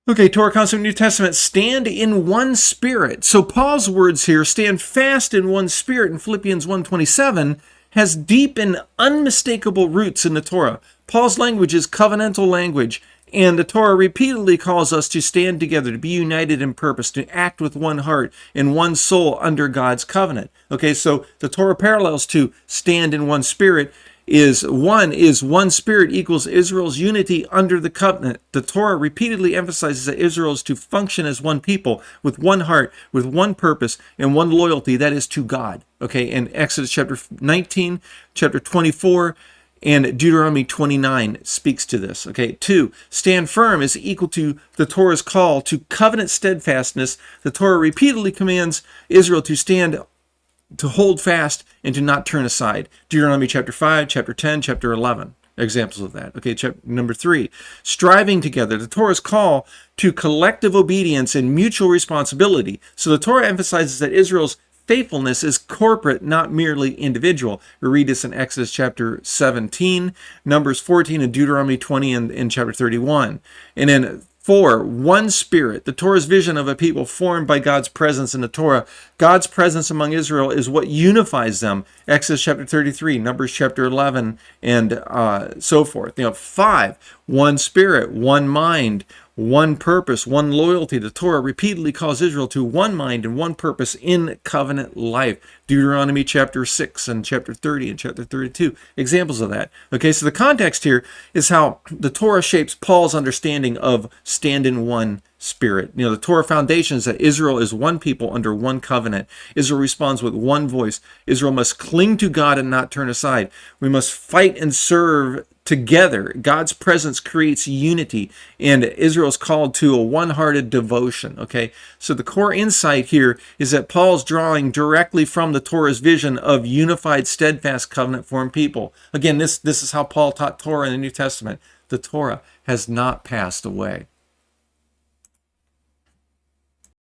Okay, Torah concept, New Testament, stand in one spirit. So Paul's words here, stand fast in one spirit in Philippians 1:27, has deep and unmistakable roots in the Torah. Paul's language is covenantal language, and the Torah repeatedly calls us to stand together, to be united in purpose, to act with one heart and one soul under God's covenant. Okay, so the Torah parallels to stand in one spirit is one spirit equals Israel's unity under the covenant. The Torah repeatedly emphasizes that Israel is to function as one people with one heart, with one purpose, and one loyalty, that is to God. Okay, in Exodus chapter 19, chapter 24, and Deuteronomy 29 speaks to this. Okay, 2, stand firm is equal to the Torah's call to covenant steadfastness. The Torah repeatedly commands Israel to stand, to hold fast, and to not turn aside. Deuteronomy chapter 5, chapter 10, chapter 11. Examples of that. Okay, number 3, striving together. The Torah's call to collective obedience and mutual responsibility. So the Torah emphasizes that Israel's faithfulness is corporate, not merely individual. We read this in Exodus chapter 17, Numbers 14, and Deuteronomy 20 in chapter 31. And then 4, one spirit. The Torah's vision of a people formed by God's presence in the Torah. God's presence among Israel is what unifies them. Exodus chapter 33, Numbers chapter 11, and so forth. 5, one spirit, one mind, one purpose, one loyalty. The Torah repeatedly calls Israel to one mind and one purpose in covenant life. Deuteronomy chapter 6 and chapter 30 and chapter 32. Examples of that. Okay, so the context here is how the Torah shapes Paul's understanding of stand in one spirit. The Torah Foundations, that Israel is one people under one covenant. Israel responds with one voice. Israel must cling to God and not turn aside. We must fight and serve together. God's presence creates unity, and Israel is called to a one-hearted devotion. Okay, so the core insight here is that Paul's drawing directly from the Torah's vision of unified, steadfast, covenant-formed people. Again, this is how Paul taught Torah in the New Testament. The Torah has not passed away.